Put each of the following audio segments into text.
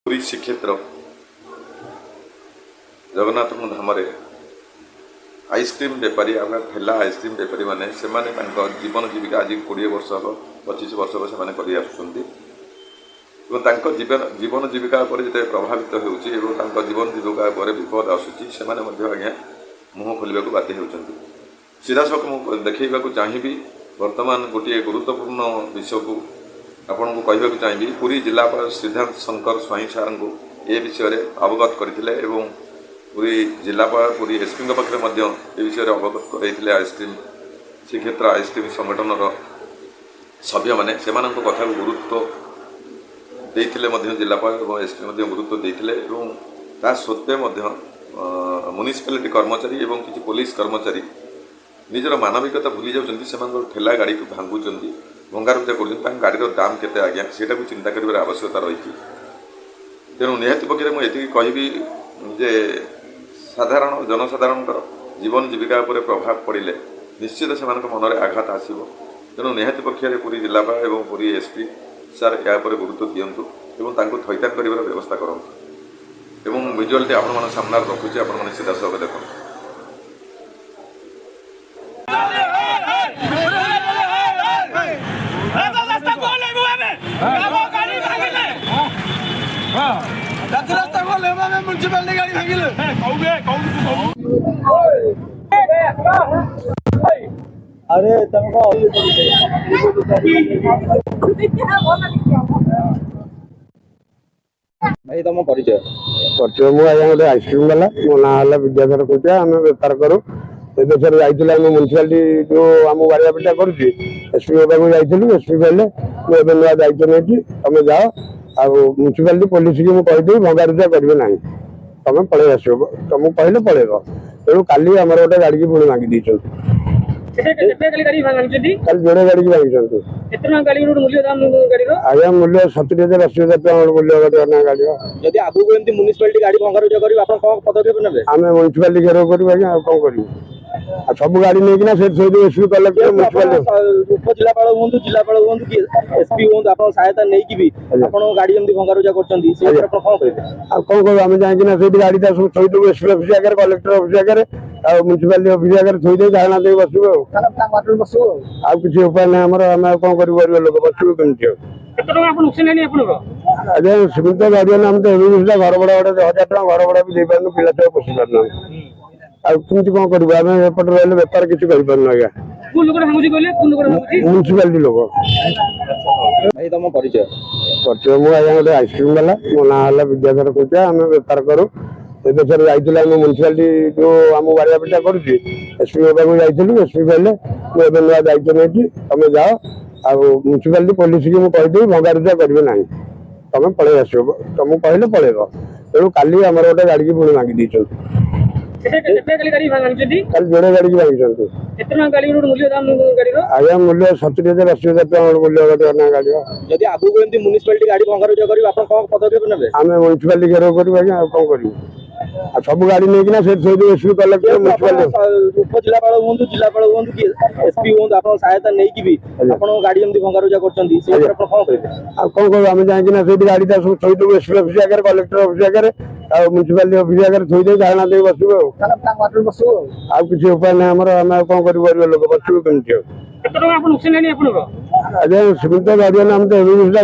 पुरी श्रीक्षेत्र जगन्नाथ धाम ice cream बेपारी ठेला ice cream बेपारी मैंने जीवन जीविका आज 20 वर्ष हम 25 वर्ष से जीवन जीविका जिते प्रभावित हो जीवन जीविका विपद आसूसी आज्ञा मुह खोल बाध्य होती सीधा सख मुझे देखा चाहिए वर्तमान गोटे गुरुत्वपूर्ण विषय को आपन को कहवाक चाहिए पुरी जिलापाल सिद्धार्थ शंकर स्वाई सार को ए विषय अवगत करते पुरी जिलापाल पुरी एसपी पाखे ए विषय अवगत कराइले आइसक्रीम श्रीक्षेत्र आइसक्रीम संगठन सभ्य मैंने से कथा गुरुत्व देते जिलापाल और एसपी गुरुत्व देते सत्वे म्युनिसिपालिटी कर्मचारी और किसी पुलिस कर्मचारी निजर मानविकता भूली जाऊँ ठेला गाड़ी को भांगुंट भंगारुजा कर गाड़ीर दाम केते आज्ञा सेटा को चिंता कर आवश्यकता रही तेणु निहाती पक्षे मुझे कहि जे साधारण जनसाधारण जीवन जीविका पर प्रभाव पड़े निश्चित से मन में आघात आसो तेणु निहाती पक्षे पूरी जिलापाल और पूरी एसपी सार या गुरुत्व दिंतु और थैथान कर व्यवस्था करूँ एवं विजुअलटी आपण सामने रखुच्छे आपण सीधा सब देखो म्युनिसिपालिटी गाड़ी भांगिले अरे तुमको भाई तुम परिचय परिचय मु आज्ञा गोटे आइसक्रीम वाला मो ना है विद्याधर कौटिया आम बेपार करूँ देशर जाइए म्युनिसिपालिटी जो आम बाड़िया पिटा करुच्ची एसपी पाक जाइलु एसपी कहले मुझे नुआ दायित्व नहीं तुम जाओ आ म्युनिसिपालिटी पुलिस की मुझे भंगारुजा करेंगे ना तुम पलि आस तुमको कहले पलैब तेणु काली आम गोटे गाड़ी की पुणी मांगी दी जोड़े गाड़ी की मांगी आज्ञा मूल्य 70,000 80,000 टका मूल्य गाड़ी आगे म्युनिसिपालिटी गाड़ी भंगारुजा कर पदक्षेप ने आम म्युनिसिपालिटी घेराव करूँ आज्ञा कौन करूँ सब गाड़ी नहीं एसपी कलेक्टर म्युनिसिपालिटी उपजिलापाल हूँ जिलापाल हूँ कि एसपी हूँ आप सहायता नहीं भी गाड़ी जमी भंगारुजा कर कौन करूँ आम जाइए गाड़ी थोड़ी एसपी अफिस आगे कलेक्टर अफिस आगे म्युनिसिपालिटी अफिस आगे थोड़ी धारणा दे बसबू आ किसी उपाय ना आम कौन कर लोक बसबू कमी आज्ञा सीमित गाड़ी आम तो घर भड़ा गोटे 1000 टका घर भड़ा भी दे पार्न पिला छुआ पोषि पार्न आमती कौन करूँ आम एपटे रही बेपार किसी करूँ आज्ञा म्युनिसिपालिटी लोक भाई तुम परिचय परिचय मु आज्ञा गोटे आइसक्रीम वाला मो ना है विद्याधर कौटिया आम बेपार करूँ देशर जाइए म्युनिसिपालिटी जो आम बाड़िया पिटा करुच्ची एसपी पाक जाइलु एसपी कहले मुझे नुआ दायित्व नहीं तुम जाओ आ म्युनिसिपालिटी पुलिस की मुझे भंगारुजा करेंगे ना तुम पलि आस तुमको कहले पलैब तेणु काली आम गोटे गाड़ी की पुणी मांगी दी जोड़े गाड़ी की मांगी आज्ञा मूल्य 70,000 80,000 टका मूल्य गाड़ी आगे म्युनिसिपालिटी गाड़ी भंगारुजा कर पदक्षेप ने आम म्युनिसिपालिटी घेराव करूँ आज्ञा कौन करूँ सब गाड़ी नहीं एसपी कलेक्टर म्युनिसिपालिटी उपजिलापाल हूँ जिलापाल हूँ कि एसपी हूँ आप सहायता नहीं भी गाड़ी जमी भंगारुजा कर कौन करूँ आम जाइए गाड़ी थोड़ी एसपी अफिस आगे कलेक्टर अफिस आगे म्युनिसिपालिटी अफिस आगे थोड़ी धारणा दे बसबू आ किसी उपाय ना आम कौन कर लोक बसबू कमी आज्ञा सीमित गाड़ी आम तो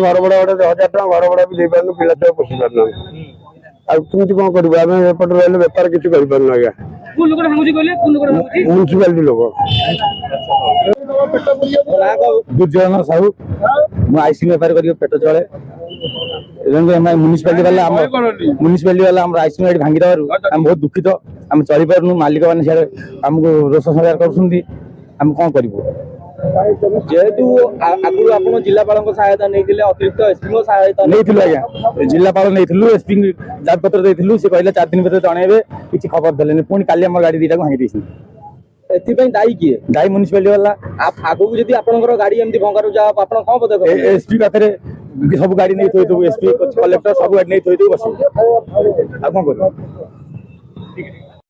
घर भड़ा गोटे 1000 टका घर भड़ा भी दे पार्न पिला छुआ पोषि पार्न आमती कौन करूँ आम एपटे रही बेपार किसी करूँ आज्ञा म्युनिसिपालिटी लोक दुर्जन साहू मुझे आइसक्रीम बेपार कर पेट चले म्युनिसिपालिटी वाला आइसक्रीम गाड़ी भांगी देव बहुत दुखित आम चली पार्नु मालिक मैंने आमको रोष संहार करम कौन करूँ जेहेतु आगुरी आप जिलापाल सहायता नहीं अतिरिक्त एसपी सहायता नहीं आज्ञा जिलापाल नहीं एसपी दाबपत्र से कहले 4 दिन भर जनइबे किसी खबर देने पुणी काली गाड़ी 2टा भांगी ଏଥିପାଇଁ ଦାୟୀ କିଏ? ଦାୟୀ ମ୍ୟୁନିସିପାଲିଟି ବାଲା। ଆଗକୁ ଯଦି ଆପଣଙ୍କର ଗାଡି ଏମିତି ଭଙ୍ଗାରୁଜା ହବ ଆପଣ କଣ ପଦକ୍ଷେପ? ଏସପି ପାଖରେ ସବୁ ଗାଡି ନେଇ ଥୋଇଦେବୁ, ଏସପି କଲେକ୍ଟର ସବୁ ଗାଡି ନେଇ ଥୋଇଦେବୁ, ବସିବୁ। ଆଉ କଣ କରିବୁ?